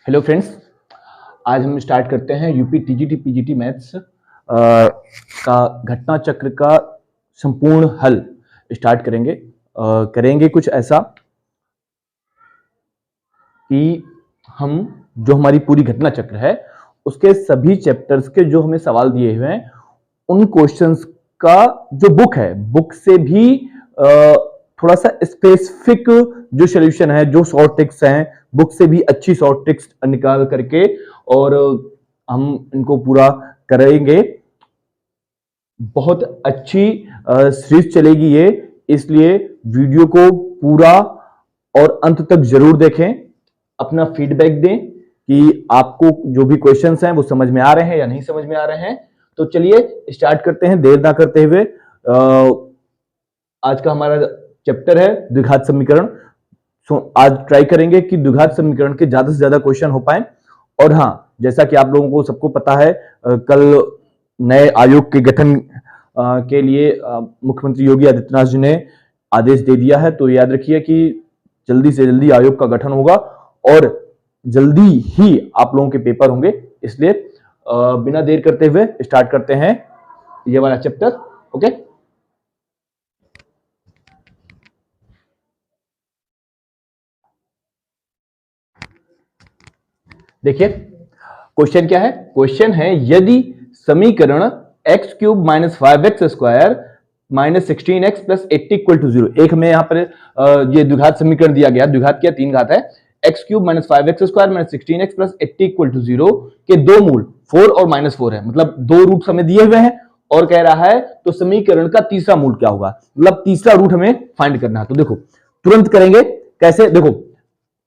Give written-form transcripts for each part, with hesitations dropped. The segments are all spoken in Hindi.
हेलो फ्रेंड्स, आज हम स्टार्ट करते हैं यूपी टीजीटी पीजीटी मैथ्स का घटना चक्र का संपूर्ण हल स्टार्ट करेंगे। करेंगे कुछ ऐसा कि हम जो हमारी पूरी घटना चक्र है उसके सभी चैप्टर्स के जो हमें सवाल दिए हुए हैं उन क्वेश्चंस का जो बुक है, बुक से भी थोड़ा सा स्पेसिफिक जो सॉल्यूशन है, जो शॉर्ट ट्रिक्स हैं, बुक से भी अच्छी शॉर्ट ट्रिक्स निकाल करके और हम इनको पूरा करेंगे। बहुत अच्छी सीरीज चलेगी ये, इसलिए वीडियो को पूरा और अंत तक जरूर देखें। अपना फीडबैक दें कि आपको जो भी क्वेश्चंस हैं वो समझ में आ रहे हैं या नहीं समझ में आ रहे हैं। तो चलिए स्टार्ट करते हैं देर ना करते हुए। आज का हमारा चैप्टर है द्विघात समीकरण। आज ट्राई करेंगे कि द्विघात समीकरण के ज्यादा से ज्यादा क्वेश्चन हो पाए। और हाँ, जैसा कि आप लोगों को सबको पता है, कल नए आयोग के गठन के लिए मुख्यमंत्री योगी आदित्यनाथ जी ने आदेश दे दिया है। तो याद रखिए कि जल्दी से जल्दी आयोग का गठन होगा और जल्दी ही आप लोगों के पेपर होंगे। इसलिए बिना देर करते हुए स्टार्ट करते हैं ये वाला चैप्टर। ओके, देखिए क्वेश्चन क्या है। क्वेश्चन है यदि समीकरण x cube minus 5x square minus 16x plus 80 equal to 0। एक हमें यहाँ पर ये द्विघात समीकरण दिया गया। द्विघात क्या, तीन घात है। x cube minus 5x square minus 16x plus 80 equal to 0 के दो मूल 4 और माइनस 4 है, मतलब दो रूट हमें दिए हुए हैं और कह रहा है तो समीकरण का तीसरा मूल क्या होगा, मतलब तीसरा रूट हमें फाइंड करना है। तो देखो तुरंत करेंगे। कैसे, देखो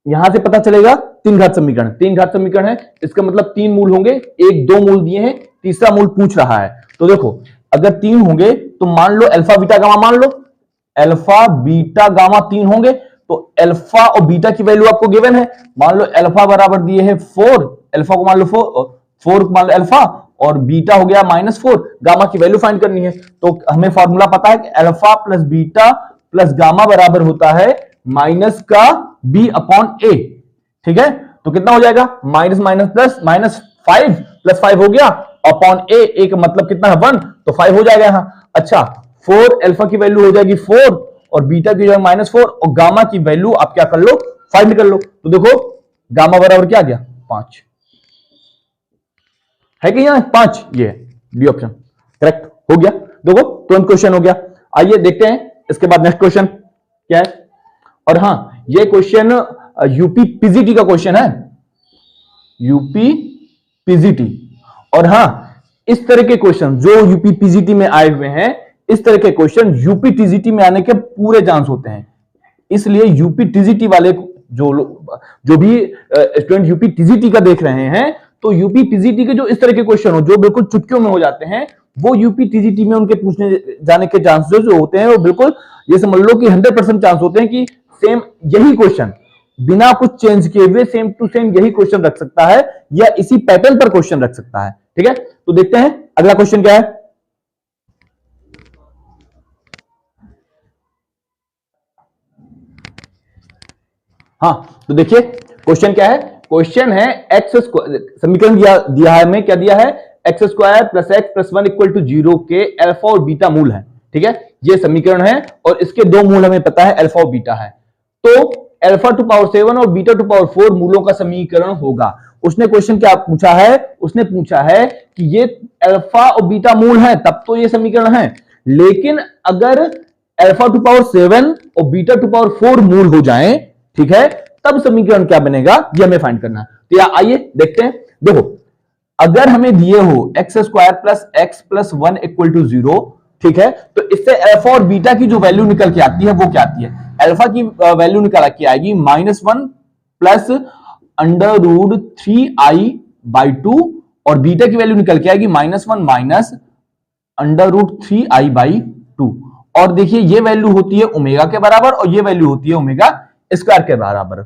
यहां से पता चलेगा तीन घात समीकरण, तीन घात समीकरण है, इसका मतलब तीन मूल होंगे। एक दो मूल दिए हैं, तीसरा मूल पूछ रहा है। तो देखो अगर तीन होंगे तो मान लो अल्फा बीटा गामा, मान लो अल्फा बीटा गामा तीन होंगे। तो अल्फा और बीटा की वैल्यू आपको गिवन है। मान लो अल्फा बराबर दिए है 4, अल्फा को मान लो 4 मान लो अल्फा, और बीटा हो गया -4। गामा की वैल्यू फाइंड करनी है। तो हमें फॉर्मूला पता है कि alpha plus beta plus gamma बराबर होता है माइनस का b अपॉन ए। ठीक है, तो कितना हो जाएगा, minus minus plus minus 5 plus 5 हो गया अपॉन ए। ए का मतलब कितना है 1, तो 5 हो जाएगा यहां। अच्छा, 4 अल्फा की वैल्यू हो जाएगी 4 और बीटा की जो -4 और गामा की वैल्यू आप क्या कर लो, फाइंड कर लो। तो देखो गामा बराबर क्या आ गया, 5 है कि यहां 5, ये डी ऑप्शन करेक्ट हो गया। देखो तुरंत क्वेश्चन हो गया। आइए देखते हैं इसके बाद नेक्स्ट क्वेश्चन क्या है। और हाँ, ये क्वेश्चन यूपी पीजीटी का क्वेश्चन है, यूपी पीजीटी। और हाँ, इस तरह के क्वेश्चन जो यूपी पीजीटी में आए हुए हैं, इस तरह के क्वेश्चन यूपी टीजीटी में आने के पूरे चांस होते हैं। इसलिए यूपी टीजीटी वाले जो भी स्टूडेंट यूपी टीजीटी का देख रहे हैं, तो यूपी पीजीटी के जो इस तरह के क्वेश्चन हो, जो बिल्कुल चुटकियों में हो जाते हैं, वो यूपी टीजीटी में उनके पूछने जाने के चांसेस जो होते हैं वो बिल्कुल ये समझ लो कि 100% चांस होते हैं कि सेम यही क्वेश्चन बिना कुछ चेंज किए हुए सेम टू सेम यही क्वेश्चन रख सकता है या इसी पैटर्न पर क्वेश्चन रख सकता है। ठीक है, तो देखते हैं अगला क्वेश्चन क्या है। हाँ, तो देखिए क्वेश्चन क्या है। क्वेश्चन है एक्स स्क्वायर, समीकरण दिया है हमें, क्या दिया है, X square plus X plus 1 equal to 0 के अल्फा और बीटा मूल है। ठीक है, ये समीकरण है और इसके दो मूल हमें पता है, अल्फा और बीटा है। तो अल्फा टू पावर 7 और बीटा टू पावर 4 मूलों का समीकरण होगा। उसने क्वेश्चन क्या पूछा है, उसने पूछा है कि ये अल्फा और बीटा मूल है तब तो ये समीकरण है, लेकिन अगर अल्फा टू पावर 7 और बीटा टू पावर 4 मूल हो जाए, ठीक है, तब समीकरण क्या बनेगा, ये हमें फाइंड करना है। तो आइए देखते हैं। देखो अगर हमें दिए हो X square plus X plus 1 equal to 0, ठीक है, तो इससे अल्फा और बीटा की जो वैल्यू निकल के आती है वो क्या आती है, अल्फा की वैल्यू निकल के आएगी -1 प्लस √3i/2 और बीटा की वैल्यू निकल के आएगी -1 माइनस √3i/2। और देखिए ये वैल्यू होती है ओमेगा के बराबर और ये वैल्यू होती है ओमेगा स्क्वायर के बराबर।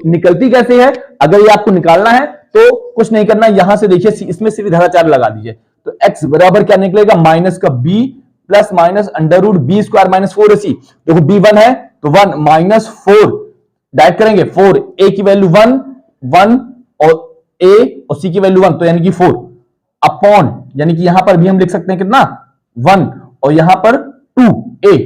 निकलती कैसे है, अगर ये आपको निकालना है तो कुछ नहीं करना, यहां से देखिए इसमें सिर्फ धाराचार लगा दीजिए। तो x बराबर क्या निकलेगा, माइनस का b plus minus √b square minus 4ac। देखो b 1 है तो 1 माइनस 4 डायरेक्ट करेंगे 4, a की वैल्यू 1 1 ए और सी की वैल्यू 1, तो यानी कि 4 अपॉन, यानी कि यहां पर भी हम लिख सकते हैं कितना 1, और यहां पर 2 ए,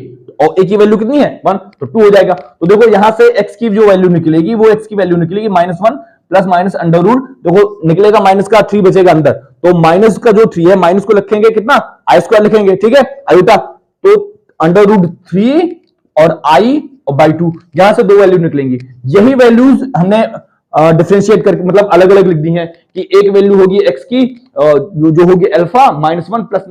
और ए की वैल्यू कितनी है 1, तो 2 हो जाएगा। तो देखो यहां से x की जो वैल्यू निकलेगी वो x की वैल्यू निकलेगी -1 प्लस माइनस अंडर रूट, देखो निकलेगा माइनस का 3 बचेगा अंदर, तो माइनस का जो 3 है माइनस को लिखेंगे कितना आई स्क्वायर लिखेंगे, ठीक है अयुता, तो अंडर रूट 3 और आई और बाई 2, यहां से दो वैल्यू निकलेंगी। यही वैल्यूज हमने डिफरेंशिएट करके मतलब अलग अलग लिख दी हैं कि एक वैल्यू होगी x की जो होगी alpha -1 plus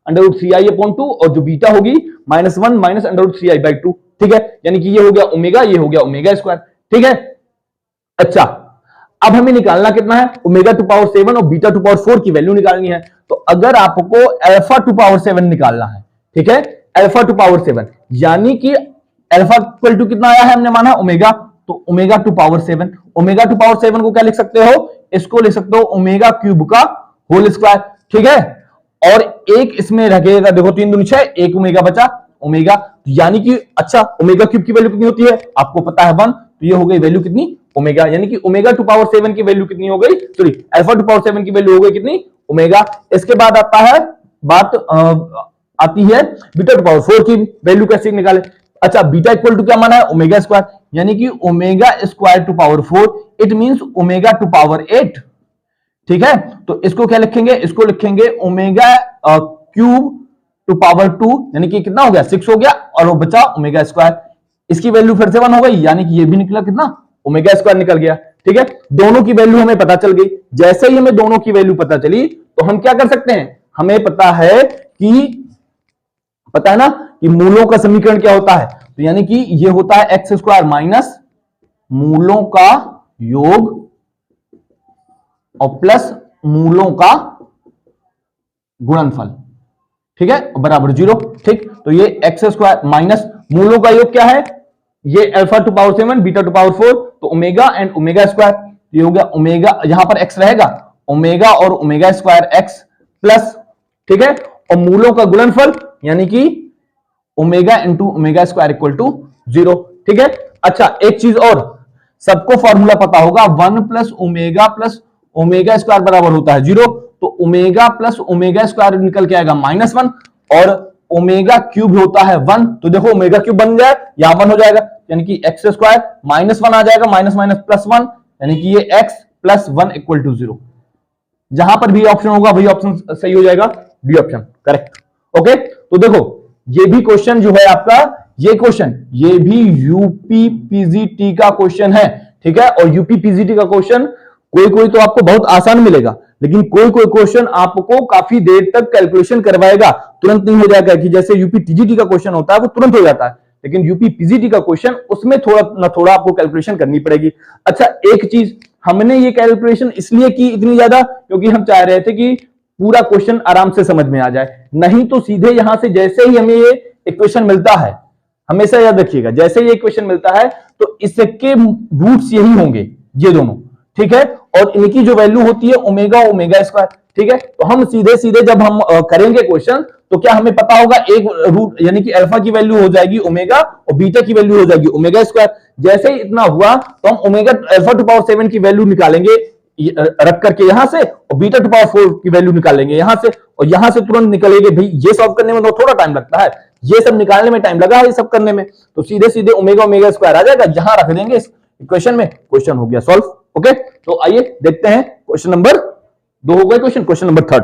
under root 3i upon 2, और जो बीटा होगी -1 minus under root 3i by 2, ठीक है, यानी कि ये हो गया ओमेगा, ये हो गया ओमेगा स्क्वायर, ठीक है। अच्छा अब हमें निकालना कितना है ओमेगा टू पावर 7 और बीटा टू पावर 4 की वैल्यू निकालनी है। तो अगर आपको अल्फा टू पावर 7 निकालना है, ठीक है, अल्फा टू पावर 7 यानी कि अल्फा इक्वल टू कितना आया है हमने माना ओमेगा, तो omega to power 7, omega to power 7 को क्या लिख सकते हो, इसको लिख सकते हो ओमेगा क्यूब का होल स्क्वायर, ठीक है, और एक इसमें रखेगा, देखो 3 दूनी 6, एक ओमेगा बचा ओमेगा, यानी कि अच्छा ओमेगा क्यूब की वैल्यू कितनी होती है आपको पता है 1, तो ये हो गई वैल्यू कितनी ओमेगा, यानी कि ओमेगा टू पावर 7 की वैल्यू कितनी हो गई, सॉरी अल्फा टू पावर 7 की वैल्यू हो गई कितनी ओमेगा। इसके बाद आता है बात आती है बीटा टू पावर 4 की वैल्यू कैसे निकाले। अच्छा बीटा इक्वल टू क्या माना है ओमेगा स्क्वायर, यानी कि omega square to power 4 it means omega to power 8, ठीक है, तो इसको क्या लिखेंगे, इसको लिखेंगे ओमेगा क्यूब टू पावर 2, यानी कि कितना हो गया 6 हो गया, और वो बचा ओमेगा स्क्वायर, इसकी वैल्यू फिर से 1 हो गई, यानी कि ये भी निकला कितना ओमेगा स्क्वायर निकल गया, ठीक है। दोनों की वैल्यू हमें पता चल गई, जैसे ही हमें दोनों की वैल्यू पता चली तो हम क्या कर सकते हैं, हमें पता है ना कि मूलों का समीकरण क्या होता है, तो यानी कि ये होता है एक्स स्क्वायर माइनस मूलों का योग और प्लस मूलों का गुणनफल, ठीक है, बराबर 0, ठीक, तो ये एक्स स्क्वायर माइनस मूलों का योग क्या है, ये alpha two power 7 beta two power 4, तो ओमेगा एंड ओमेगा स्क्वायर, ये हो गया ओमेगा, यहां पर एक्स रहेगा ओमेगा और ओमेगा स्क्वायर एक्स प्लस, ठीक है, और मूलों का गुणनफल यानी कि omega into omega square equal to 0, ठीक है। अच्छा एक चीज और, सबको फॉर्मूला पता होगा 1 प्लस ओमेगा स्क्वायर बराबर होता है 0, तो ओमेगा प्लस ओमेगा स्क्वायर निकल के आएगा -1, और ओमेगा क्यूब होता है 1, तो देखो ओमेगा क्यूब बन जाए यहां 1 हो जाएगा, यानी कि एक्स स्क्वायर -1 आ जाएगा, माइनस माइनस प्लस 1, यानी कि ये x प्लस 1 इक्वल टू 0, जहां पर भी ऑप्शन होगा वही ऑप्शन सही हो जाएगा, बी ऑप्शन करेक्ट, ओके। तो देखो ये भी क्वेश्चन जो है आपका, ये क्वेश्चन ये भी यूपी पीजीटी का क्वेश्चन है, ठीक है, और यूपी पीजीटी का क्वेश्चन कोई तो आपको बहुत आसान मिलेगा, लेकिन कोई क्वेश्चन आपको काफी देर तक कैलकुलेशन करवाएगा, तुरंत नहीं हो जाएगा, कि जैसे यूपी टीजीटी का क्वेश्चन होता है वो तुरंत हो जाता है, लेकिन यूपी पीजीटी का क्वेश्चन उसमें थोड़ा ना थोड़ा आपको कैलकुलेशन करनी पड़ेगी। अच्छा एक चीज, हमने ये कैलकुलेशन इसलिए की इतनी ज्यादा क्योंकि हम चाह रहे थे कि पूरा क्वेश्चन आराम से समझ में आ जाए, नहीं तो सीधे यहां से जैसे ही हमें ये इक्वेशन मिलता है, हमेशा याद रखिएगा जैसे ये इक्वेशन मिलता है तो इसके रूट्स यही होंगे ये दोनों, ठीक है, और इनकी जो वैल्यू होती है ओमेगा स्क्वायर, ठीक है, तो हम सीधे जब हम करेंगे क्वेश्चन तो क्या हमें पता होगा एक रूट यानी कि अल्फा की वैल्यू हो जाएगी ओमेगा और बीटा की वैल्यू हो जाएगी ओमेगा स्क्वायर, जैसे ही इतना हुआ तो हम ओमेगा अल्फा टू पावर 7 की वैल्यू निकालेंगे रख करके यहां से, और बीटा टू पावर 4 की वैल्यू निकालेंगे यहां से, और यहां से तुरंत निकलेंगे। भाई ये सॉल्व करने में तो थोड़ा टाइम लगता है, ये सब निकालने में टाइम लगा है ये सब करने में, तो सीधे ओमेगा स्क्वायर आ जाएगा, जहां रख देंगे इस इक्वेशन में, क्वेश्चन हो गया सॉल्व, ओके। तो आइए देखते हैं क्वेश्चन नंबर 2 हो गए, क्वेश्चन नंबर 3।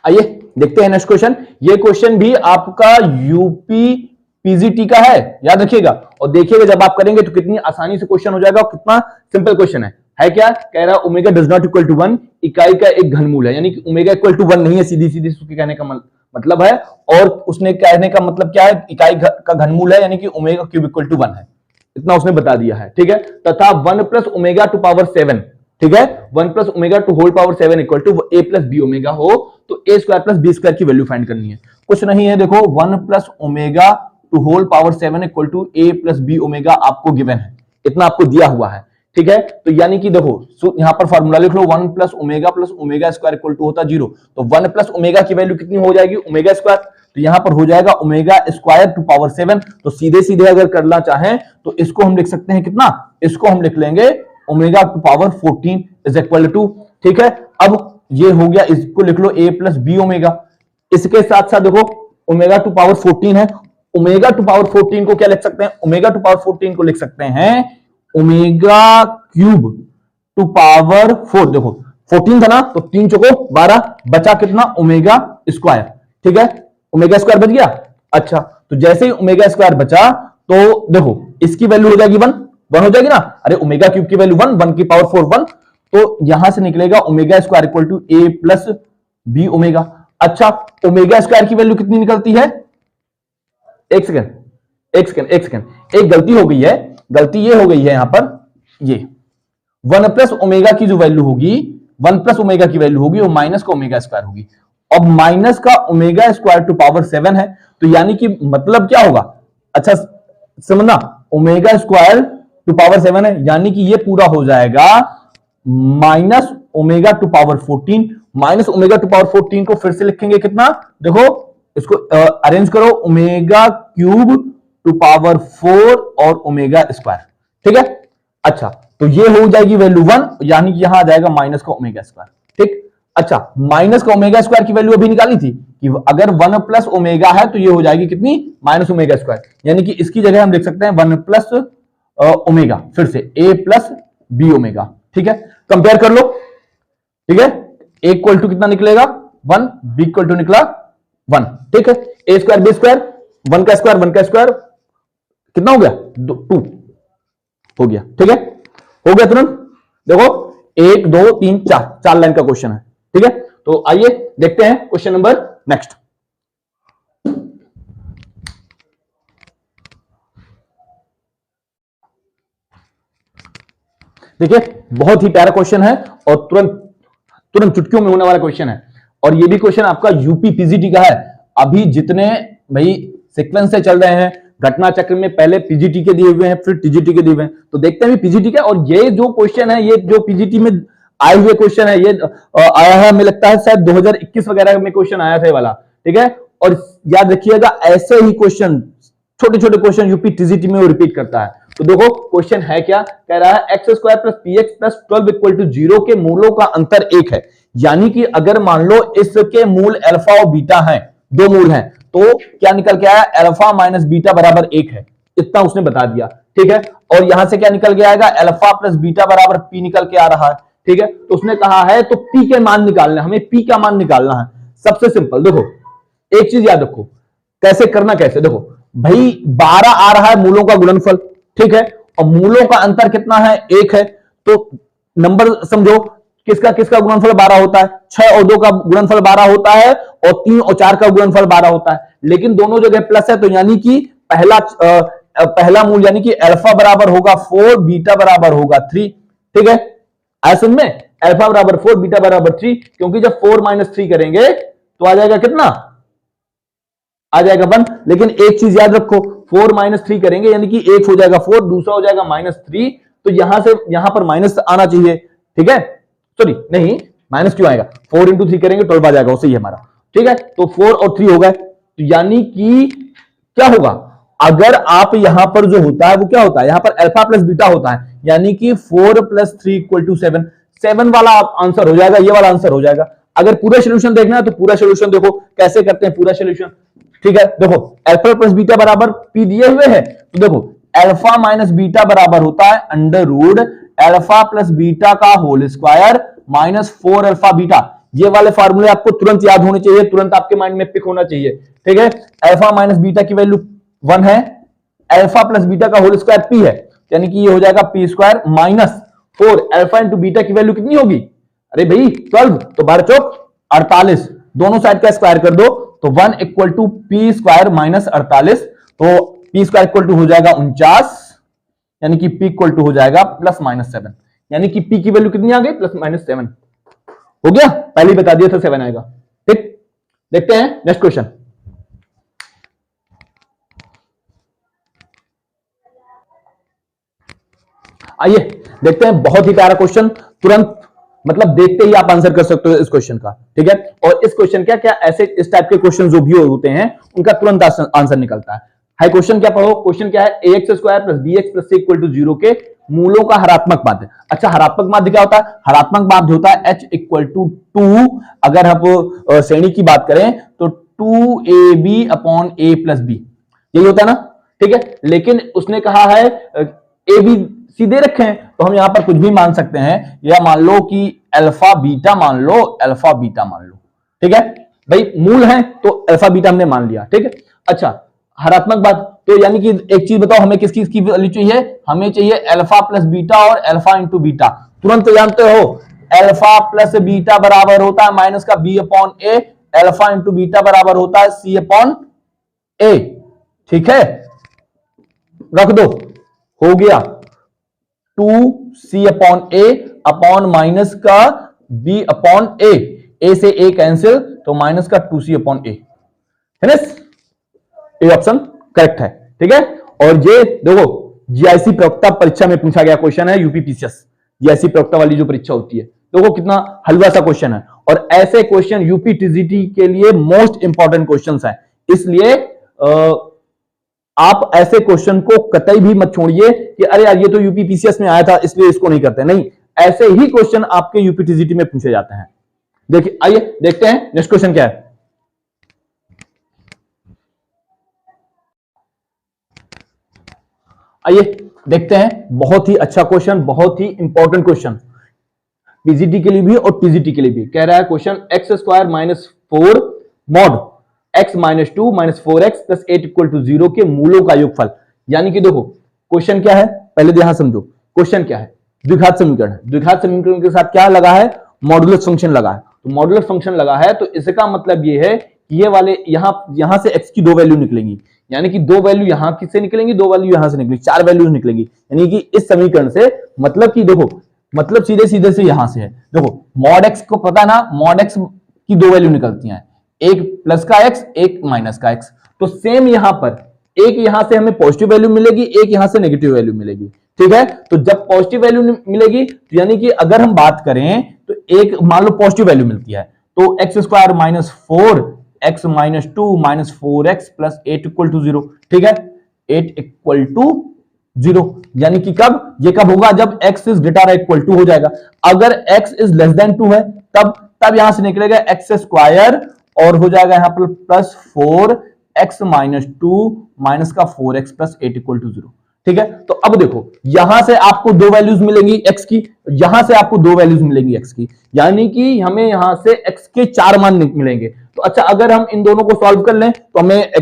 आइए देखते हैं नेक्स्ट क्वेश्चन। ये क्वेश्चन भी आपका यूपी पीजीटी का है, याद रखिएगा, और देखिएगा जब आप करेंगे तो कितनी आसानी से क्वेश्चन हो जाएगा और कितना सिंपल क्वेश्चन है क्या, कह रहा omega does not equal to 1, इकाई का एक घनमूल है, यानी कि ओमेगा इक्वल टू 1 नहीं है, सीधी उसके कहने का मतलब है, और उसने कहने का मतलब क्या है, इकाई का घनमूल है, यानी कि ओमेगा क्यूब इक्वल टू 1 है, इतना उसने बता दिया है, ठीक है, तथा 1 प्लस ओमेगा टू पावर 7, ठीक है, 1 plus omega to whole power 7 equal to A plus B omega हो, तो A square plus B square की वैल्यू फाइंड करनी है। कुछ नहीं है, देखो 1 plus omega to whole power 7 equal to A plus B omega आपको गिवन है, इतना आपको दिया हुआ है, ठीक है, तो यानी कि देखो यहां पर फॉर्मूला लिख लो, 1 plus omega square equal to होता 0। तो 1 प्लस ओमेगा की वैल्यू कितनी हो जाएगी, ओमेगा स्क्वायर। तो यहां पर हो जाएगा ओमेगा स्क्वायर टू पावर 7। तो सीधे सीधे अगर करना चाहें तो इसको हम लिख सकते हैं कितना, इसको हम लिख लेंगे omega to power 14 is equal to, ठीक है। अब ये हो गया, इसको लिख लो a प्लस बी ओमेगा। इसके साथ साथ देखो ओमेगा टू पावर 14 है, ओमेगा टू पावर 14 को क्या लिख सकते हैं, ओमेगा टू पावर 14 को लिख सकते हैं ओमेगा क्यूब टू पावर 4। देखो 14 था ना, तो 3 चौको 12, बचा कितना, ओमेगा स्क्वायर, ठीक है, ओमेगा स्क्वायर बच गया। अच्छा, तो जैसे ही ओमेगा स्क्वायर बचा तो देखो इसकी वैल्यू हो जाएगी 1 हो जाएगी ना, अरे ओमेगा क्यूब की वैल्यू 1 की पावर 4 1, तो यहां से निकलेगा omega square equal to a plus B omega. अच्छा, ओमेगा स्क्वायर की वैल्यू कितनी निकलती है, एक सेकंड, एक गलती हो गई है, गलती ये हो गई है यहां पर, ये 1 प्लस ओमेगा की जो वैल्यू होगी, 1 प्लस ओमेगा की वैल्यू होगी वो माइनस का ओमेगा स्क्वायर होगी। अब माइनस का ओमेगा स्क्वायर टू पावर 7 है, तो यानी कि मतलब क्या होगा, अच्छा समझना, ओमेगा स्क्वायर टू पावर 7 है, यानी कि ये पूरा हो जाएगा minus omega to power 14। Minus omega to power 14 को फिर से लिखेंगे कितना, देखो इसको अरेंज करो, ओमेगा क्यूब टू पावर 4 और ओमेगा स्क्वायर, ठीक है। अच्छा, तो ये हो जाएगी वैल्यू 1, यानी कि यहां आ जाएगा माइनस का ओमेगा स्क्वायर, ठीक। अच्छा, माइनस का ओमेगा स्क्वायर की वैल्यू अभी निकाली थी कि अगर 1 प्लस ओमेगा है तो ये हो जाएगी कितनी, माइनस ओमेगा स्क्वायर, यानी कि इसकी जगह हम लिख सकते हैं 1 प्लस ओमेगा, फिर से a प्लस बी ओमेगा, ठीक है। कंपेयर कर लो, ठीक है, a इक्वल टू कितना निकलेगा 1, b इक्वल टू निकला 1, ठीक है। a स्क्वायर बी स्क्वायर, 1 का स्क्वायर कितना हो गया, 2 हो गया, ठीक है, हो गया तुरंत। देखो 1 2 3 4 लाइन का क्वेश्चन है, ठीक है। तो आइए देखते हैं क्वेश्चन नंबर नेक्स्ट। देखिए बहुत ही प्यारा क्वेश्चन है और तुरंत चुटकियों में होने वाला क्वेश्चन है, और ये भी क्वेश्चन आपका यूपी पीजीटी का है। अभी जितने भाई सीक्वेंस से चल रहे हैं घटना चक्र में, पहले पीजीटी के दिए हुए हैं, फिर टीजीटी के दिए हुए हैं, तो देखते हैं पीजीटी का। और ये जो क्वेश्चन है, ये जो पीजीटी में आए हुए क्वेश्चन है, ये आया है, हमें लगता है शायद 2021 वगैरह में क्वेश्चन आया था वाला, ठीक है। और याद रखिएगा ऐसे ही क्वेश्चन, छोटे छोटे क्वेश्चन यूपी टीजीटी में वो रिपीट करता है। तो देखो क्वेश्चन है क्या, कह रहा है X square plus P X plus 12 equal to 0 के मूलों का अंतर 1 है। यानी कि अगर मान लो इसके मूल अल्फा और बीटा हैं, 2 मूल हैं, तो क्या निकल के आया, अल्फा माइनस बीटा बराबर 1 है, इतना उसने बता दिया, ठीक है। और यहां से क्या निकल के आएगा, अल्फा प्लस बीटा बराबर पी निकल के आ रहा है, ठीक है। तो उसने कहा है तो पी के मान निकालना, हमें पी का मान निकालना है। सबसे सिंपल देखो, एक चीज याद रखो, कैसे करना, कैसे देखो भाई, 12 आ रहा है मूलों का गुणनफल, ठीक है, और मूलों का अंतर कितना है, 1 है। तो नंबर समझो, किसका किसका गुणनफल 12 होता है, 6 और 2 का गुणनफल 12 होता है, और 3 और 4 का गुणनफल 12 होता है, लेकिन दोनों जगह प्लस है, तो यानी कि पहला मूल यानी कि अल्फा बराबर होगा 4, बीटा बराबर होगा 3, ठीक है। ऐसे में अल्फा बराबर 4, बीटा बराबर 3, क्योंकि जब 4 माइनस 3 करेंगे तो आ जाएगा कितना, आ जाएगा 1। लेकिन एक चीज याद रखो, 4 माइनस 3 करेंगे यानी कि एक हो जाएगा 4, दूसरा हो जाएगा -3, तो यहां से यहां पर माइनस आना चाहिए, ठीक है। सॉरी नहीं, माइनस क्यों आएगा, 4 इंटू 3 करेंगे 12 आ जाएगा, वो सही है हमारा, ठीक है। तो 4 और 3 हो गए, तो यानी कि क्या होगा, अगर आप यहां पर जो होता है वो क्या होता है, यहां पर अल्फा प्लस बीटा होता है, यानी कि 4 प्लस 3 इक्वल टू 7, 7 वाला आंसर हो जाएगा, ये वाला आंसर हो जाएगा। अगर पूरा सोल्यूशन देखना है तो पूरा सोल्यूशन देखो कैसे करते हैं पूरा सोल्यूशन, ठीक है। देखो अल्फा प्लस बीटा बराबर पी दिए हुए हैं, तो देखो अल्फा माइनस बीटा बराबर होता है under root alpha plus beta का whole square minus 4 alpha beta. ये वाले फार्मूले आपको तुरंत याद होने चाहिए, तुरंत आपके माइंड में पिक होना चाहिए, ठीक है। अल्फा माइनस बीटा की वैल्यू 1 है, अल्फा प्लस बीटा का होल स्क्वायर पी है, यानी कि ये हो जाएगा P square minus 4 alpha into beta की वैल्यू कितनी होगी, अरे भाई 12, तो 12 चौक 48, दोनों साइड का स्क्वायर कर दो, तो 1 equal to P square minus 48, तो पी स्क्वायर इक्वल टू हो जाएगा 49, यानी कि पी इक्वल टू हो जाएगा प्लस माइनस 7, यानी कि पी की वैल्यू कितनी आ गई, प्लस माइनस 7 हो गया, पहले ही बता दिया था 7 आएगा, ठीक। देखते हैं नेक्स्ट क्वेश्चन। आइए देखते हैं, बहुत ही प्यारा क्वेश्चन, तुरंत मतलब देखते ही आप आंसर कर सकते हो इस क्वेश्चन का, ठीक है। और इस क्वेश्चन क्या क्या ऐसे इस टाइप के क्वेश्चन जो भी होते हैं उनका तुरंत आंसर निकलता है। हाई क्वेश्चन क्या पढ़ो, क्वेश्चन क्या है, ax square plus bx plus c equal to 0 के मूलों का हरात्मक माध्य। अच्छा, हरात्मक माध्य क्या होता है? हरात्मक माध्य होता है h इक्वल टू 2, अगर हम श्रेणी की बात करें तो 2ab upon a plus b, यही होता है ना, ठीक है। लेकिन उसने कहा है ए बी सी दे रखे हैं तो हम यहां पर कुछ भी मान सकते हैं, या मान लो कि अल्फा बीटा मान लो, अल्फा बीटा मान लो, ठीक है भाई, मूल है तो अल्फा बीटा हमने मान लिया, ठीक है। अच्छा, हरात्मक बात, तो यानी कि एक चीज बताओ, हमें किसकी इसकी वैल्यू चाहिए? हमें चाहिए अल्फा प्लस बीटा और अल्फा इंटू बीटा। तुरंत जानते हो अल्फा प्लस बीटा बराबर होता है माइनस का बी अपॉन ए, अल्फा इंटू बीटा बराबर होता है सी अपॉन ए, ठीक है, रख दो, हो गया 2c अपॉन ए अपॉन माइनस का b अपॉन ए से a कैंसिल तो माइनस का 2c upon A, A option correct है, ठीक है। और ये देखो जीआईसी प्रवक्ता परीक्षा में पूछा गया क्वेश्चन है, यूपी पीसीएस जीआईसी प्रवक्ता वाली जो परीक्षा होती है, देखो कितना हलवा सा क्वेश्चन है। और ऐसे क्वेश्चन यूपी टीजीटी के लिए मोस्ट इंपॉर्टेंट क्वेश्चंस हैं, इसलिए आप ऐसे क्वेश्चन को कतई भी मत छोड़िए कि अरे यार ये तो यूपी पीसीएस में आया था इसलिए इसको नहीं करते, नहीं, ऐसे ही क्वेश्चन आपके यूपी टीजीटी में पूछे जाते हैं। देखिए, आइए देखते हैं नेक्स्ट क्वेश्चन क्या है। आइए देखते हैं, बहुत ही अच्छा क्वेश्चन, बहुत ही इंपॉर्टेंट क्वेश्चन पीजीटी के लिए भी और टीजीटी के लिए भी। कह रहा है question X square minus 4 mod x minus 2 minus 4x plus 8 equal to 0 के मूलों का योगफल। यानी कि देखो क्वेश्चन क्या है, पहले यहां समझो क्वेश्चन क्या है, द्विघात समीकरण है। द्विघात समीकरण के साथ क्या लगा है? मॉडुलस फंक्शन लगा है। तो मॉडुलस फंक्शन लगा है तो इसका मतलब ये है कि ये वाले यहां से x की दो वैल्यू निकलेंगी, यानी कि दो वैल्यू यहां से निकलेंगी, दो वैल्यू यहां से निकलेंगी, चार वैल्यूज निकलेंगी। यानी कि इस समीकरण से मतलब कि देखो, मतलब सीधे सीधे से यहां से है, देखो मॉड x को पता है ना, मॉड x की दो वैल्यू निकलती हैं, एक प्लस का x एक माइनस का x। तो सेम यहां पर एक यहां से हमें पॉजिटिव वैल्यू मिलेगी, एक यहां से नेगेटिव वैल्यू मिलेगी, ठीक है। तो जब पॉजिटिव वैल्यू मिलेगी तो यानी कि अगर हम बात करें तो एक मान लो पॉजिटिव वैल्यू मिलती है तो X square minus 4 X minus 2 minus 4x plus 8 equal to 0, ठीक है, 8 इक्वल टू 0। यानी कि कब, ये कब होगा? जब x is greater equal to हो जाएगा। अगर x इज लेस देन 2 है तब यहां से निकलेगा एक्स स्क्वायर और हो जाएगा यहां पर प्लस 4x माइनस 2 माइनस का 4x प्लस 8 इक्वल टू 0, ठीक है। तो अब देखो यहां से आपको दो वैल्यूज मिलेंगी x की, यहां से आपको दो वैल्यूज मिलेंगी x की, यानी कि हमें यहां से x के 4 मान मिलेंगे। तो अच्छा, अगर हम इन दोनों को सॉल्व कर लें तो हमें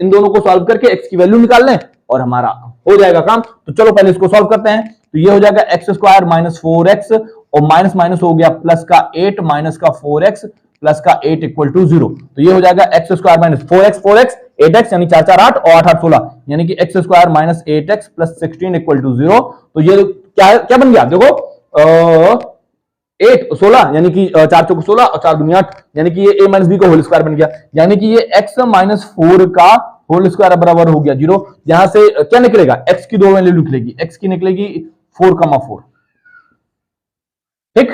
इन दोनों को सॉल्व करके x की वैल्यू निकाल लें और हमारा हो जाएगा काम। तो चलो पहले इसको सॉल्व करते हैं। तो ये हो जाएगा एक्स स्क्वायर माइनस 4x और माइनस माइनस हो गया प्लस का 8 माइनस का 4x प्लस का 8 इक्वल टू 0। तो ये हो जाएगा X square minus 4x 8x यानी 4 4 8 और 8 8 16, यानी कि X square minus 8x plus 16 equal to 0। तो ये क्या बन गया? देखो 8 16 यानी कि 4 चौक 16 और 4 दूनी 8, यानी कि ये a माइनस बी का होल स्क्वायर बन गया, यानी कि ये x माइनस 4 का होल स्क्वायर बराबर हो गया 0। यहां से क्या निकलेगा? x की दो वैल्यू निकलेगी, x की निकलेगी 4,4, ठीक,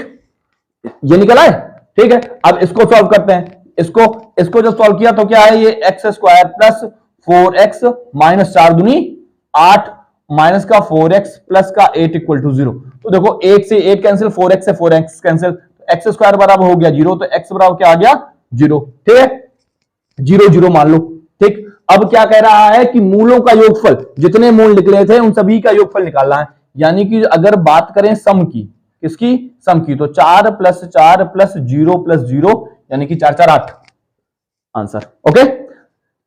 ये निकला है, ठीक है। अब इसको सॉल्व करते हैं, इसको जो सॉल्व किया तो क्या है, ये x square plus 4x minus 4 दूनी 8 माइनस का 4x प्लस का 8 इक्वल टू 0। तो देखो 1 से 8 कैंसिल, 4x से 4x कैंसिल, एक्स स्क्वायर बराबर हो गया 0, तो x बराबर क्या आ गया? 0, ठीक है, 0 0 मान लो, ठीक। अब क्या कह रहा है कि मूलों का योगफल, जितने मूल निकले थे उन सभी का योगफल निकालना है। यानी कि अगर बात करें सम की, किसकी? सम की, तो 4 प्लस 4 प्लस 0 प्लस 0 यानी कि 4 4 8 आंसर, ओके।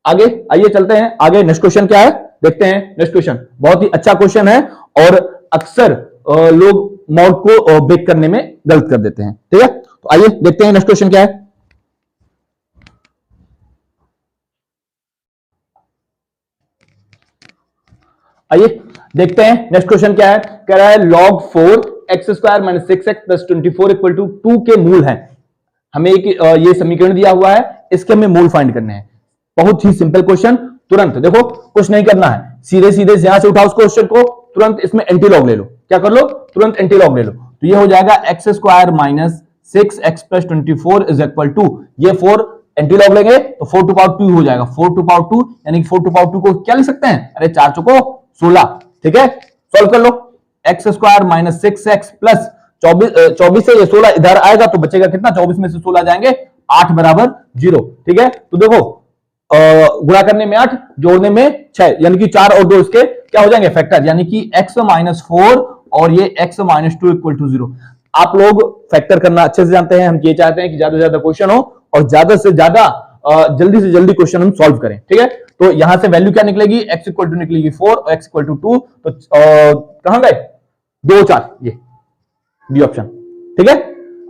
आगे आइए चलते हैं, आगे नेक्स्ट क्वेश्चन क्या है देखते हैं। नेक्स्ट क्वेश्चन बहुत ही अच्छा क्वेश्चन है और अक्सर लोग मॉड को ब्रेक करने में गलत कर देते हैं, ठीक है। तो आइए देखते हैं नेक्स्ट क्वेश्चन क्या है। आइए देखते हैं नेक्स्ट क्वेश्चन क्या है। कह रहा है log 4 X square minus 6x plus 24 equal to 2 के मूल हैं। हमें ये समीकरण दिया हुआ है, इसके हमें मूल फाइंड करने हैं। बहुत ही सिंपल क्वेश्चन, तुरंत देखो कुछ नहीं करना है, सीधे सीधे यहां से उठाओ उस क्वेश्चन को, तुरंत इसमें एंटी लॉग ले लो, क्या कर लो, तुरंत एंटीलॉग ले लो। तो ये हो जाएगा X square minus 6x plus 24 is equal to, ये 4 एंटीलॉग लेंगे तो 4 टू पावर 2 हो जाएगा, 4 टू पावर 2 यानी कि 4 टू पावर 2 को क्या लिख सकते हैं, अरे 4 चौको 16, ठीक है। सॉल्व कर लो, X square minus 6x plus 24 से ये 16 इधर आएगा तो बचेगा कितना, 24 में से 16 जाएंगे 8 बराबर 0, ठीक है। तो देखो गुणा करने में 8, जोड़ने में 6, यानी कि 4 और 2 इसके क्या हो जाएंगे, फैक्टर, यानी कि x माइनस 4 और ये x माइनस 2 इक्वल टू 0। आप लोग फैक्टर करना अच्छे से जानते हैं, हम ये चाहते हैं कि ज्यादा से ज्यादा क्वेश्चन हो और ज्यादा से ज्यादा जल्दी से जल्दी क्वेश्चन हम सॉल्व करें, ठीक है। तो यहां से वैल्यू क्या निकलेगी, x इक्वल टू निकलेगी 4 और x इक्वल टू 2, तो कहां गए 2 4, ये बी ऑप्शन, ठीक है।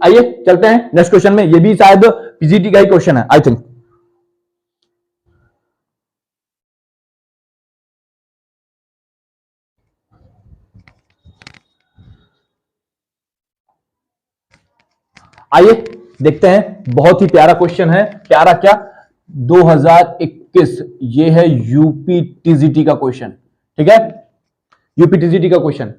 आइए चलते हैं नेक्स्ट क्वेश्चन में, ये भी शायद पीजीटी का ही क्वेश्चन है आई थिंक। आइए देखते हैं, बहुत ही प्यारा क्वेश्चन है, प्यारा क्या, 2021, ये है यूपी टीजीटी का क्वेश्चन, ठीक है। यूपी टीजीटी का क्वेश्चन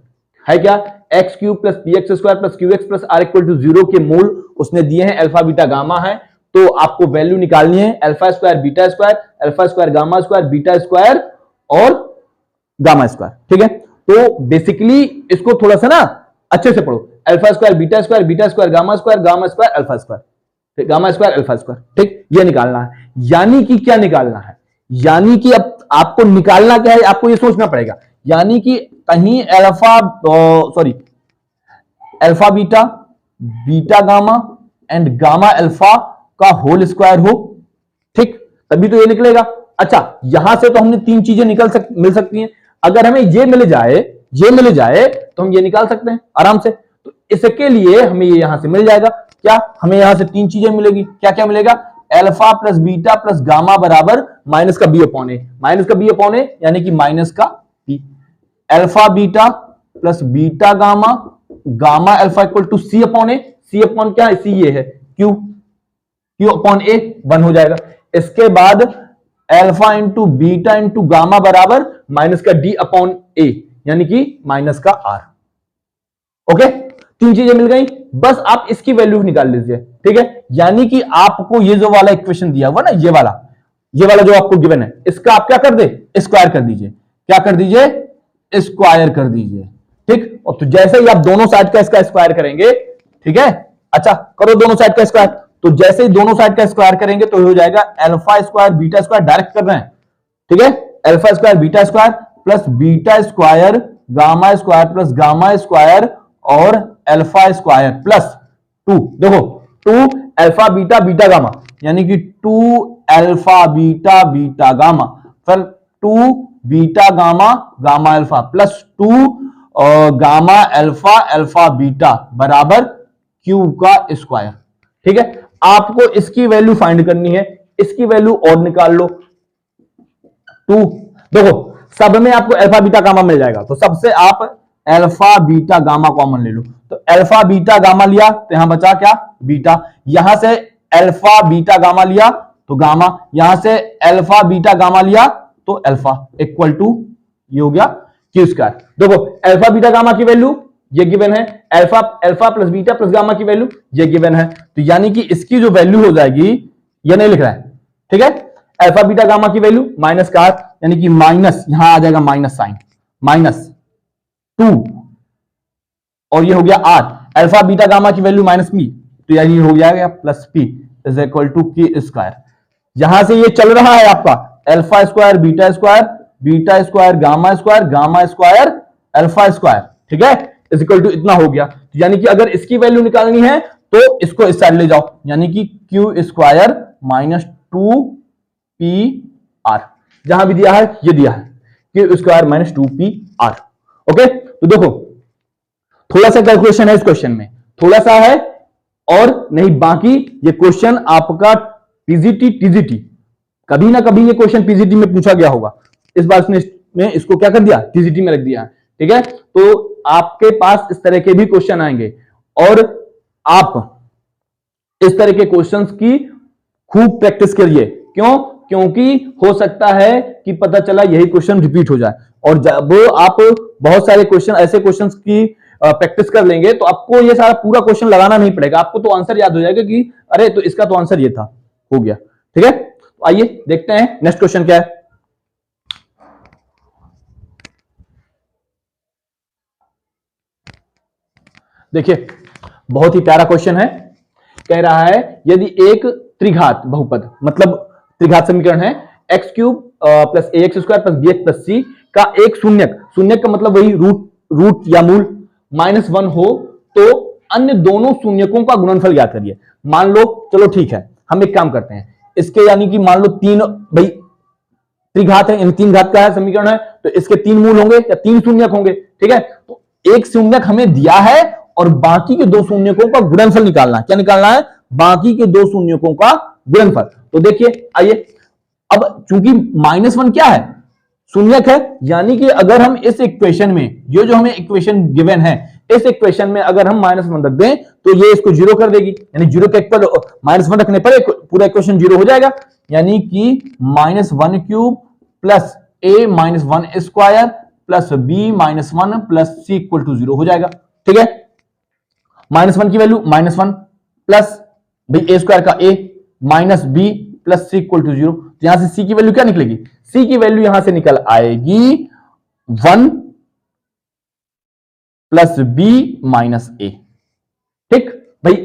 है क्या, X cube plus P X square plus Q X plus R equal to 0 के मूल उसने दिए हैं अल्फा बीटा गामा है, तो आपको वैल्यू निकालनी है alpha square beta square, alpha square gamma square, beta square और गामा स्क्वायर, ठीक है। तो बेसिकली इसको थोड़ा सा ना अच्छे से पढ़ो, alpha square beta square, beta square gamma square alpha square, gamma square alpha square, ठीक, ये निकालना है। यानी कि क्या निकालना है, यानी कि अब आपको निकालना क्या है, आपको ये सोचना पड़ेगा, यानी कि कहीं alpha beta, beta gamma and gamma alpha का होल स्क्वायर हो, ठीक, तभी तो ये निकलेगा। अच्छा, यहां से तो हमने 3 चीजें मिल सकती हैं, अगर हमें ये मिल जाए तो हम ये निकाल सकते हैं आराम से। तो इसके लिए हमें ये यहां से मिल जाएगा, क्या हमें यहां से 3 चीजें मिलेगी, क्या क्या मिलेगा, alpha plus beta plus gamma बराबर माइनस का बी अपॉन ए, माइनस का बी अपॉन ए यानी कि माइनस का B, alpha beta plus beta gamma, gamma alpha equal to C upon A, C upon क्या है, सी ये है क्यू, क्यू अपॉन ए 1 हो जाएगा। इसके बाद alpha into beta into gamma बराबर माइनस का डी अपॉन ए यानी कि माइनस का आर, ओके। 3 चीजें मिल गई, बस आप इसकी वैल्यू निकाल लीजिए, ठीक है। यानी कि आपको ये जो वाला इक्वेशन दिया हुआ ना, ये वाला जो आपको गिवन है, इसका आप क्या कर दे, स्क्वायर कर दीजिए, क्या कर दीजिए, स्क्वायर कर दीजिए, ठीक। और तो जैसे ही आप दोनों साइड का इसका स्क्वायर करेंगे, ठीक है, अच्छा करो दोनों साइड का स्क्वायर, तो जैसे ही दोनों साइड का स्क्वायर करेंगे तो हो जाएगा alpha square beta square, direct कर रहे हैं, ठीक है, alpha square beta square plus beta square gamma square plus gamma square और अल्फा स्क्वायर प्लस 2, देखो 2 अल्फा बीटा बीटा गामा यानी कि 2 अल्फा बीटा बीटा गामा, फिर 2 beta gamma gamma alpha plus 2 gamma alpha alpha beta बराबर क्यू का स्क्वायर, ठीक है। आपको इसकी वैल्यू फाइंड करनी है, इसकी वैल्यू और निकाल लो, 2, देखो सब में आपको अल्फा बीटा गामा मिल जाएगा, तो सबसे आप अल्फा बीटा गामा कॉमन ले लो, तो अल्फा बीटा गामा लिया तो यहां बचा क्या, बीटा, यहां से अल्फा बीटा गामा लिया तो गामा, यहां से अल्फा बीटा गामा लिया तो अल्फा इक्वल टू ये हो गया क्यू स्क्वायर। देखो अल्फा बीटा गामा की वैल्यू ये गिवन है, alpha plus beta plus gamma की वैल्यू ये गिवन है, तो यानी कि इसकी जो वैल्यू हो जाएगी, ये नहीं लिख रहा है, ठीक है, अल्फा बीटा गामा की वैल्यू माइनस का आर यानी कि माइनस, यहां आ जाएगा माइनस साइन, माइनस 2 और ये हो गया आर, अल्फा बीटा गामा की वैल्यू माइनस पी, तो यानी हो जाएगा plus P is equal to के स्क्वायर। यहां से ये चल रहा है आपका alpha square beta square gamma square alpha square, ठीक है, इज इक्वल टू इतना हो गया। यानी कि अगर इसकी वैल्यू निकालनी है तो इसको इस साइड ले जाओ, यानी कि Q square minus 2 P R, जहां भी दिया है ये दिया है Q square minus 2 P R, okay. तो देखो थोड़ा सा कैलकुलेशन है इस क्वेश्चन में, थोड़ा सा है और नहीं, बाकी ये क्वेश्चन आपका पीजीटी टीजीटी, कभी ना कभी ये क्वेश्चन पीजीटी में पूछा गया होगा, इस बार में इसको क्या कर दिया, टीजीटी में रख दिया, ठीक है। तो आपके पास इस तरह के भी क्वेश्चन आएंगे और आप इस तरह के क्वेश्चंस की खूब प्रैक्टिस करिए, क्यों, क्योंकि हो सकता है कि पता चला यही क्वेश्चन रिपीट हो जाए, और जब आप बहुत सारे क्वेश्चन, ऐसे क्वेश्चंस की प्रैक्टिस कर लेंगे तो आपको ये सारा पूरा क्वेश्चन लगाना नहीं पड़ेगा, आपको तो आंसर याद हो जाएगा कि अरे तो इसका तो आंसर ये था, हो गया। ठीक है, तो आइए देखते हैं नेक्स्ट क्वेश्चन क्या है। देखिए बहुत ही प्यारा क्वेश्चन है। कह रहा है यदि एक त्रिघात बहुपद, मतलब त्रिघात समीकरण है X cube plus A X square plus B X plus C का एक शून्यक, शून्यक का मतलब वही रूट या मूल -1 हो तो अन्य दोनों शून्यकों का गुणनफल ज्ञात करिए। मान लो, चलो ठीक है, हम एक काम करते हैं इसके, यानी कि मान लो तीन, भाई त्रिघात है, इन तीन घात का है समीकरण है, तो इसके तीन मूल होंगे या तीन शून्यक होंगे। ठीक है, तो एक शून्यक हमें दिया है और बाकी के दो शून्यकों का गुणनफल निकालना है। क्या निकालना है? बाकी के दो शून्यकों का गुणनफल। तो देखिए आइए, अब चूंकि -1 क्या है? शून्यक है, यानी कि अगर हम इस इक्वेशन में, ये जो हमें इक्वेशन गिवन है, इस इक्वेशन में अगर हम -1 रख दें तो ये इसको जीरो कर देगी, यानी जीरो के इक्वल -1 रखने पर पूरा इक्वेशन जीरो हो जाएगा, यानी कि -1 cube plus a -1 square plus b -1 plus c equal to 0 हो जाएगा। ठीक है, -1 की वैल्यू -1 प्लस भाई a स्क्वायर का a minus b plus c equal to 0, तो यहां से c की वैल्यू क्या निकलेगी? c की वैल्यू यहां से निकल आएगी 1 प्लस b माइनस a। ठीक भाई,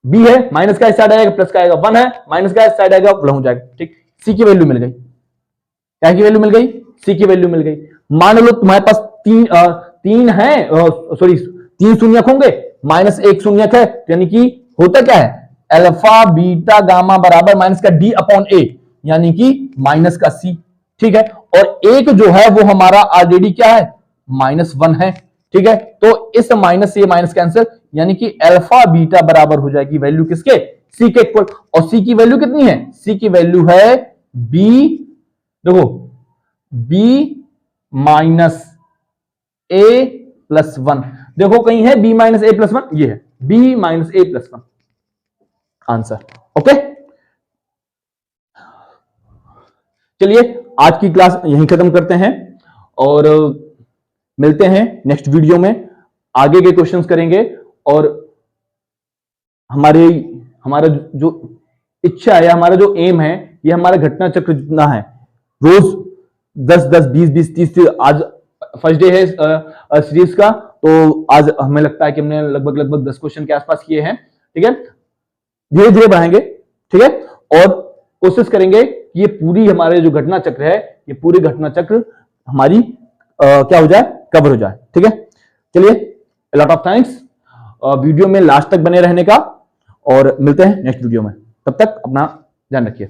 b है, माइनस का इस साइड आएगा, प्लस का आएगा, 1 है, माइनस का इस साइड आएगा, प्लस हो जाएगा। ठीक, c की वैल्यू मिल गई, क्या की वैल्यू मिल गई? c की वैल्यू मिल गई। मान लो तुम्हारे पास तीन है, सॉरी तीन शून्यक होंगे, -1 शून्यक है, यानी कि होता क्या है? अल्फा बीटा गामा बराबर माइनस का d अपॉन a, यानी कि माइनस का c। ठीक है, और एक जो है वो हमारा ऑलरेडी क्या है? -1 है। ठीक है, तो इस माइनस से माइनस कैंसिल, यानी कि अल्फा बीटा बराबर हो जाएगी वैल्यू किसके? c के इक्वल। और c की वैल्यू कितनी है? c की वैल्यू है b, देखो b माइनस a प्लस 1, देखो कहीं है b माइनस a प्लस 1, ये है b minus a plus 1 answer. Okay, चलिए आज की क्लास यहीं खत्म करते हैं और मिलते हैं नेक्स्ट वीडियो में, आगे के क्वेश्चंस करेंगे। और हमारा जो इच्छा है, हमारा जो एम है, ये हमारा घटना चक्र जितना है, रोज 10-10, 20-20, 30, आज फर्स्ट डे है सीरीज का, तो आज हमें लगता है कि हमने लगभग 10 क्वेश्चन के आसपास किए हैं। ठीक है, धीरे धीरे बढ़ाएंगे। ठीक है, और कोशिश करेंगे कि ये पूरी हमारे जो घटना चक्र है, ये पूरी घटना चक्र हमारी क्या हो जाए? कवर हो जाए। ठीक है, चलिए, लॉट ऑफ थैंक्स वीडियो में लास्ट तक बने रहने का, और मिलते हैं नेक्स्ट वीडियो में। तब तक अपना ध्यान रखिए।